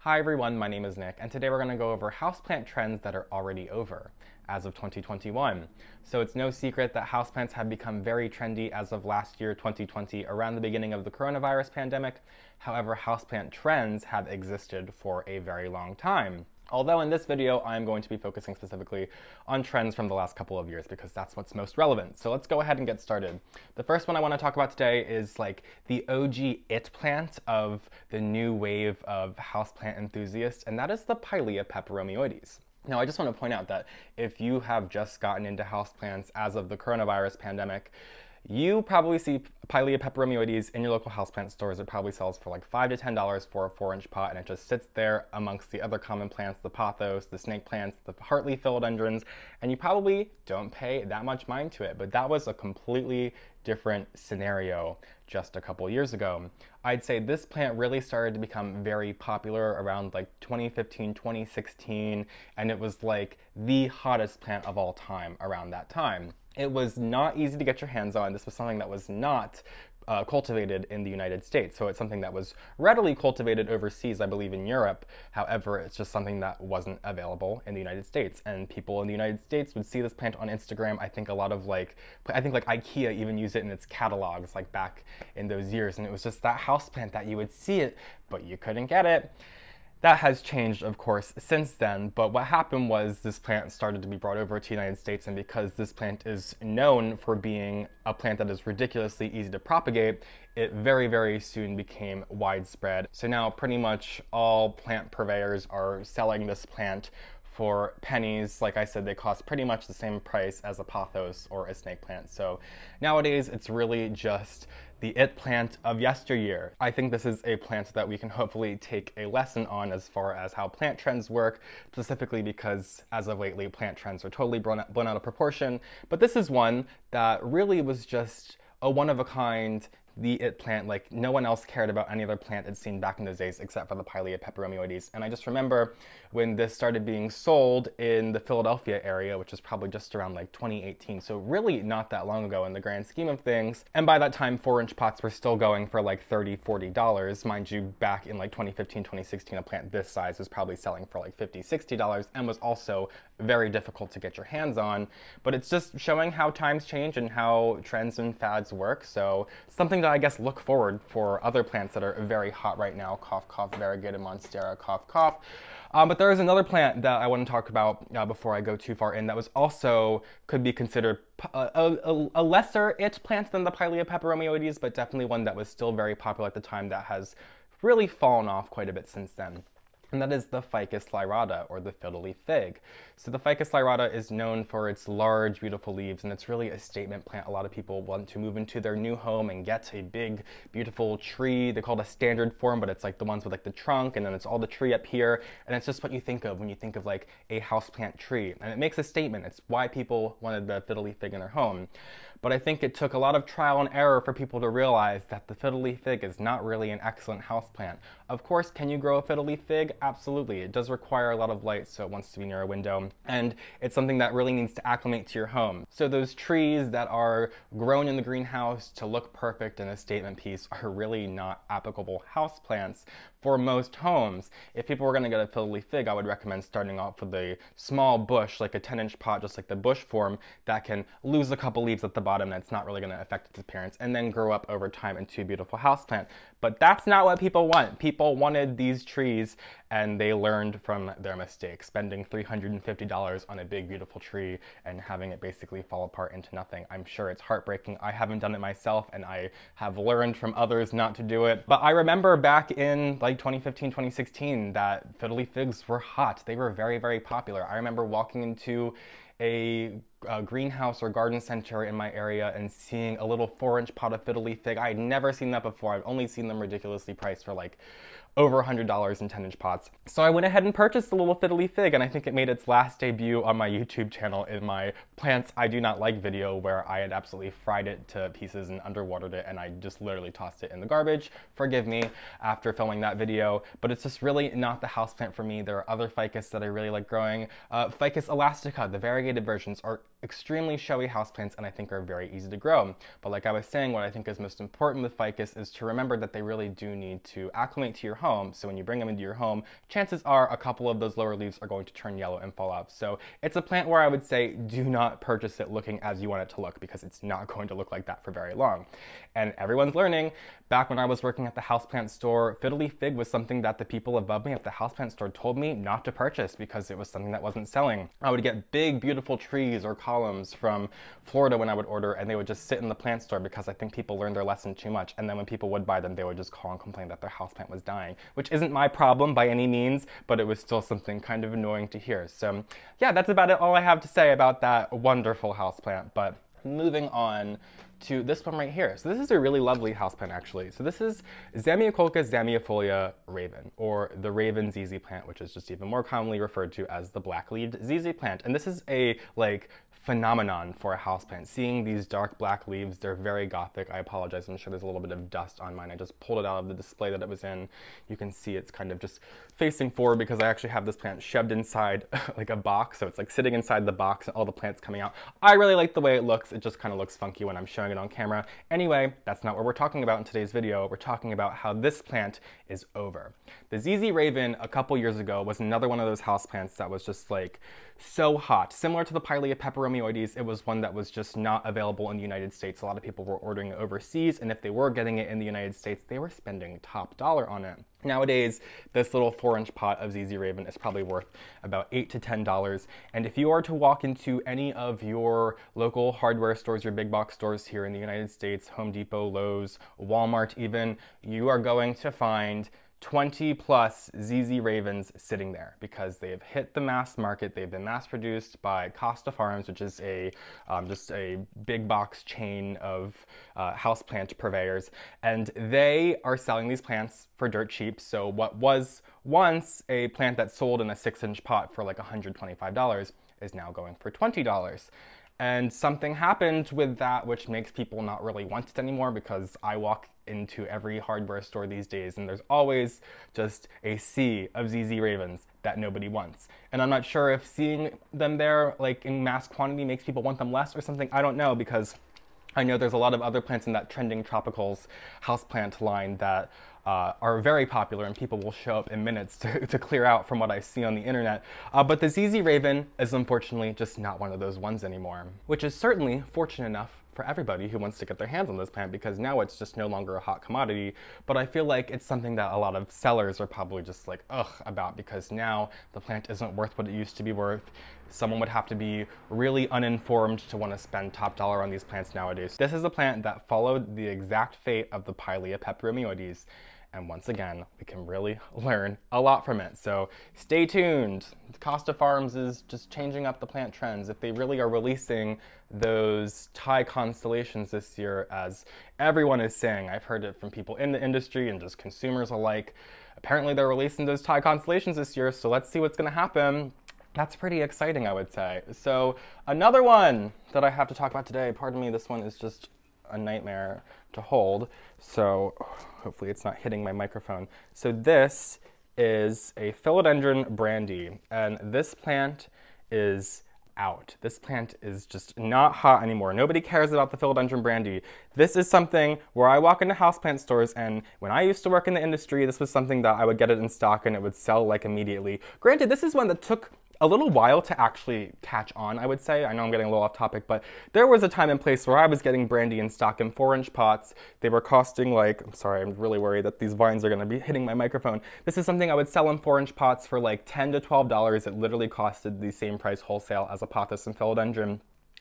Hi everyone, my name is Nick, and today we're going to go over houseplant trends that are already over as of 2021. So it's no secret that houseplants have become very trendy as of last year, 2020, around the beginning of the coronavirus pandemic. However, houseplant trends have existed for a very long time. Although in this video, I'm going to be focusing specifically on trends from the last couple of years because that's what's most relevant. So let's go ahead and get started. The first one I want to talk about today is like the OG it plant of the new wave of houseplant enthusiasts, and that is the Pilea peperomioides. Now, I just want to point out that if you have just gotten into houseplants as of the coronavirus pandemic, you probably see Pilea peperomioides in your local houseplant stores. It probably sells for like $5 to $10 for a 4-inch pot, and it just sits there amongst the other common plants, the pothos, the snake plants, the heartleaf philodendrons, and you probably don't pay that much mind to it. But that was a completely different scenario just a couple years ago. I'd say this plant really started to become very popular around like 2015, 2016, and it was like the hottest plant of all time around that time. It was not easy to get your hands on. This was something that was not cultivated in the United States. So it's something that was readily cultivated overseas, I believe in Europe. However, it's just something that wasn't available in the United States. And people in the United States would see this plant on Instagram. I think a lot of like IKEA even used it in its catalogs like back in those years. And it was just that houseplant that you would see it, but you couldn't get it. That has changed, of course, since then, but what happened was this plant started to be brought over to the United States, and because this plant is known for being a plant that is ridiculously easy to propagate, it very, very soon became widespread. So now pretty much all plant purveyors are selling this plant for pennies. Like I said, they cost pretty much the same price as a pothos or a snake plant. So nowadays, it's really just the it plant of yesteryear. I think this is a plant that we can hopefully take a lesson on as far as how plant trends work, specifically because as of lately, plant trends are totally blown out of proportion. But this is one that really was just a one-of-a-kind, the it plant. Like no one else cared about any other plant it's seen back in those days except for the Pilea peperomioides. And I just remember when this started being sold in the Philadelphia area, which is probably just around like 2018. So really not that long ago in the grand scheme of things. And by that time, 4-inch pots were still going for like $30, $40. Mind you, back in like 2015, 2016, a plant this size was probably selling for like $50, $60 and was also very difficult to get your hands on. But it's just showing how times change and how trends and fads work. So something to, I guess, look forward for other plants that are very hot right now. Cough, cough, variegated monstera, cough, cough. But there is another plant that I want to talk about before I go too far in that was also could be considered a lesser it plant than the Pilea peperomioides, but definitely one that was still very popular at the time that has really fallen off quite a bit since then. And that is the Ficus lyrata, or the fiddle-leaf fig. So the Ficus lyrata is known for its large, beautiful leaves, and it's really a statement plant. A lot of people want to move into their new home and get a big, beautiful tree. They call it a standard form, but it's like the ones with like the trunk, and then it's all the tree up here, and it's just what you think of when you think of like a houseplant tree. And it makes a statement. It's why people wanted the fiddle-leaf fig in their home. But I think it took a lot of trial and error for people to realize that the fiddle-leaf fig is not really an excellent houseplant. Of course, can you grow a fiddle-leaf fig? Absolutely. It does require a lot of light, so it wants to be near a window. And it's something that really needs to acclimate to your home. So those trees that are grown in the greenhouse to look perfect in a statement piece are really not applicable houseplants for most homes. If people were going to get a fiddle-leaf fig, I would recommend starting off with a small bush, like a 10-inch pot, just like the bush form, that can lose a couple leaves at the bottom and it's not really going to affect its appearance, and then grow up over time into a beautiful houseplant. But that's not what people want. People wanted these trees, and they learned from their mistakes, spending $350 on a big, beautiful tree and having it basically fall apart into nothing. I'm sure it's heartbreaking. I haven't done it myself, and I have learned from others not to do it. But I remember back in like 2015, 2016, that fiddle-leaf figs were hot. They were very, very popular. I remember walking into a greenhouse or garden center in my area and seeing a little 4-inch pot of fiddle-leaf fig. I had never seen that before. I've only seen them ridiculously priced for like over $100 in 10-inch pots. So I went ahead and purchased the little fiddle-leaf fig, and I think it made its last debut on my YouTube channel in my Plants I Do Not Like video, where I had absolutely fried it to pieces and underwatered it, and I just literally tossed it in the garbage. Forgive me after filming that video, but it's just really not the houseplant for me. There are other ficus that I really like growing. Ficus elastica, the variegated versions, are extremely showy houseplants and I think are very easy to grow. But like I was saying, what I think is most important with ficus is to remember that they really do need to acclimate to your home. So when you bring them into your home, chances are a couple of those lower leaves are going to turn yellow and fall off. So it's a plant where I would say do not purchase it looking as you want it to look, because it's not going to look like that for very long. And everyone's learning. Back when I was working at the houseplant store, fiddly fig was something that the people above me at the houseplant store told me not to purchase because it was something that wasn't selling. I would get big, beautiful trees or columns from Florida when I would order, and they would just sit in the plant store because I think people learned their lesson too much. And then when people would buy them, they would just call and complain that their houseplant was dying, which isn't my problem by any means, but it was still something kind of annoying to hear. So yeah, that's about it. All I have to say about that wonderful houseplant. But moving on to this one right here. So this is a really lovely houseplant actually. So this is Zamioculcas zamiofolia raven, or the raven ZZ plant, which is just even more commonly referred to as the black-leaved ZZ plant. And this is a phenomenon for a houseplant. Seeing these dark black leaves, they're very gothic. I apologize, I'm sure there's a little bit of dust on mine. I just pulled it out of the display that it was in. You can see it's kind of just facing forward because I actually have this plant shoved inside like a box, so it's like sitting inside the box and all the plants coming out. I really like the way it looks. It just kind of looks funky when I'm showing it on camera. Anyway, that's not what we're talking about in today's video. We're talking about how this plant is over. The ZZ Raven a couple years ago was another one of those houseplants that was just like so hot. Similar to the Pilea peperomioides, it was one that was just not available in the United States. A lot of people were ordering it overseas, and if they were getting it in the United States, they were spending top dollar on it. Nowadays, this little 4-inch pot of ZZ Raven is probably worth about $8 to $10. And if you are to walk into any of your local hardware stores, your big box stores here in the United States, Home Depot, Lowe's, Walmart even, you are going to find 20 plus ZZ Ravens sitting there because they've hit the mass market. They've been mass produced by Costa Farms, which is a just a big box chain of houseplant purveyors, and they are selling these plants for dirt cheap. So what was once a plant that sold in a 6-inch pot for like $125 is now going for $20. And something happened with that which makes people not really want it anymore, because I walk into every hardware store these days and there's always just a sea of ZZ Ravens that nobody wants. And I'm not sure if seeing them there like in mass quantity makes people want them less or something. I don't know, because I know there's a lot of other plants in that trending tropicals houseplant line that are very popular, and people will show up in minutes to clear out from what I see on the internet. But the ZZ Raven is unfortunately just not one of those ones anymore, which is certainly fortunate enough for everybody who wants to get their hands on this plant, because now it's just no longer a hot commodity. But I feel like it's something that a lot of sellers are probably just like, ugh, about, because now the plant isn't worth what it used to be worth. Someone would have to be really uninformed to want to spend top dollar on these plants nowadays. This is a plant that followed the exact fate of the Pilea peperomioides. And once again, we can really learn a lot from it. So stay tuned. Costa Farms is just changing up the plant trends. If they really are releasing those Thai constellations this year, as everyone is saying, I've heard it from people in the industry and just consumers alike. Apparently they're releasing those Thai constellations this year, so let's see what's gonna happen. That's pretty exciting, I would say. So another one that I have to talk about today, pardon me, this one is just a nightmare to hold, so hopefully it's not hitting my microphone. So this is a Philodendron brandy, and this plant is out. This plant is just not hot anymore. Nobody cares about the Philodendron brandy. This is something where I walk into houseplant stores, and when I used to work in the industry, this was something that I would get it in stock and it would sell like immediately. Granted, this is one that took a little while to actually catch on, I would say. I know I'm getting a little off topic, but there was a time and place where I was getting brandy in stock in 4-inch pots. They were costing like, I'm sorry, I'm really worried that these vines are gonna be hitting my microphone. This is something I would sell in 4-inch pots for like $10 to $12. It literally costed the same price wholesale as a pothos and philodendron.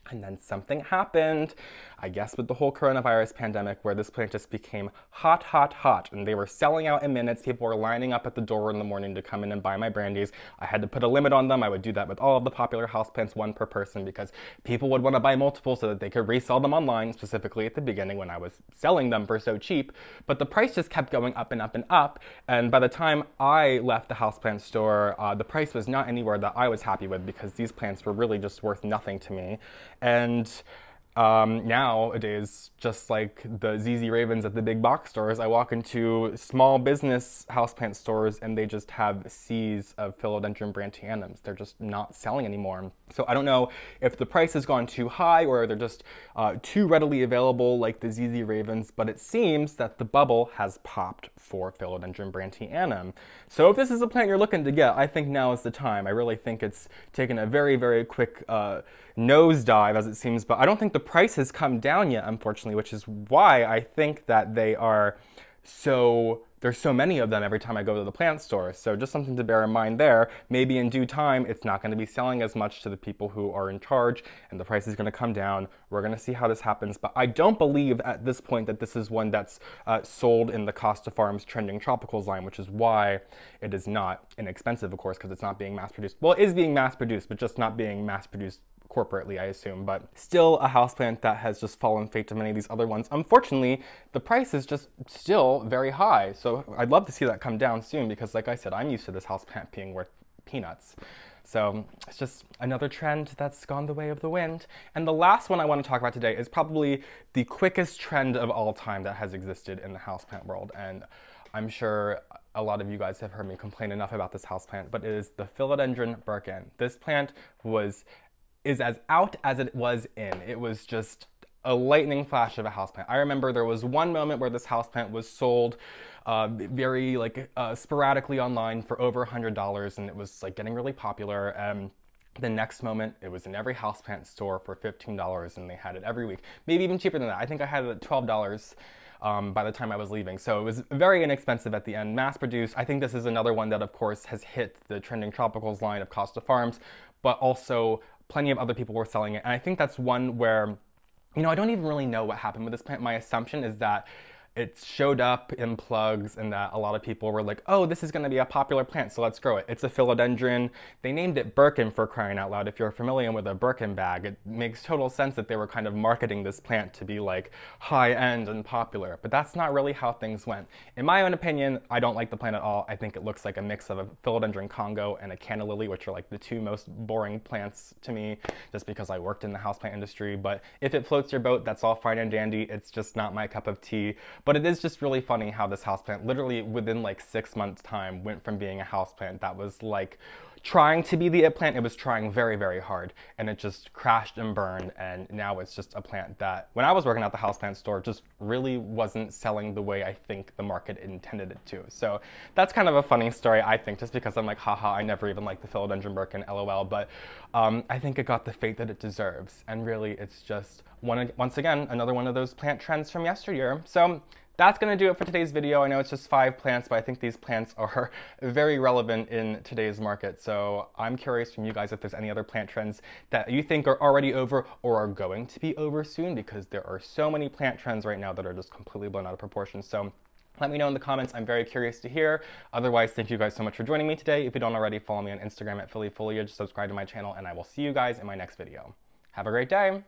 And then something happened, I guess with the whole coronavirus pandemic, where this plant just became hot, hot, hot. And they were selling out in minutes. People were lining up at the door in the morning to come in and buy my brandies. I had to put a limit on them. I would do that with all of the popular houseplants, 1 per person, because people would want to buy multiple so that they could resell them online, specifically at the beginning when I was selling them for so cheap. But the price just kept going up and up and up. And by the time I left the houseplant store, the price was not anywhere that I was happy with, because these plants were really just worth nothing to me. And Nowadays, just like the ZZ Ravens at the big box stores, I walk into small business houseplant stores and they just have seas of Philodendron BRANDTIANUMs. They're just not selling anymore. So I don't know if the price has gone too high or they're just too readily available like the ZZ Ravens, but it seems that the bubble has popped for Philodendron BRANDTIANUM. So if this is a plant you're looking to get, I think now is the time. I really think it's taken a very, very quick nosedive as it seems, but I don't think the price has come down yet, unfortunately, which is why I think that there's so many of them every time I go to the plant store. So just something to bear in mind there. Maybe in due time, it's not going to be selling as much to the people who are in charge and the price is going to come down. We're going to see how this happens, but I don't believe at this point that this is one that's sold in the Costa Farms Trending Tropicals line, which is why it is not inexpensive, of course, because it's not being mass produced. Well, it is being mass produced, but just not being mass produced corporately, I assume, but still a houseplant that has just fallen fate to many of these other ones. Unfortunately, the price is just still very high, so I'd love to see that come down soon because, like I said, I'm used to this houseplant being worth peanuts. So it's just another trend that's gone the way of the wind. And the last one I want to talk about today is probably the quickest trend of all time that has existed in the houseplant world, and I'm sure a lot of you guys have heard me complain enough about this houseplant, but it is the Philodendron Birkin. This plant is as out as it was in. It was just a lightning flash of a houseplant. I remember there was one moment where this houseplant was sold very sporadically online for over $100, and it was like getting really popular. The next moment, it was in every houseplant store for $15, and they had it every week. Maybe even cheaper than that. I think I had it at $12 by the time I was leaving. So it was very inexpensive at the end, mass produced. I think this is another one that, of course, has hit the Trending Tropicals line of Costa Farms, but also plenty of other people were selling it. And I think that's one where, you know, I don't even really know what happened with this plant. My assumption is that it showed up in plugs and that a lot of people were like, oh, this is going to be a popular plant, so let's grow it. It's a philodendron. They named it Birkin, for crying out loud. If you're familiar with a Birkin bag, it makes total sense that they were kind of marketing this plant to be like high-end and popular, but that's not really how things went. In my own opinion, I don't like the plant at all. I think it looks like a mix of a philodendron Congo and a canna lily, which are like the two most boring plants to me, just because I worked in the houseplant industry. But if it floats your boat, that's all fine and dandy. It's just not my cup of tea. But it is just really funny how this houseplant, literally within like 6 months' time, went from being a houseplant that was like trying to be the it plant. It was trying very, very hard, and it just crashed and burned, and now it's just a plant that, when I was working at the houseplant store, just really wasn't selling the way I think the market intended it to. So that's kind of a funny story, I think, just because I'm like, haha, I never even liked the Philodendron Birkin, LOL, but I think it got the fate that it deserves, and really it's just, once again, another one of those plant trends from yesteryear. So that's going to do it for today's video. I know it's just 5 plants, but I think these plants are very relevant in today's market. So I'm curious from you guys if there's any other plant trends that you think are already over or are going to be over soon, because there are so many plant trends right now that are just completely blown out of proportion. So let me know in the comments. I'm very curious to hear. Otherwise, thank you guys so much for joining me today. If you don't already, follow me on Instagram at LYRATA, subscribe to my channel, and I will see you guys in my next video. Have a great day.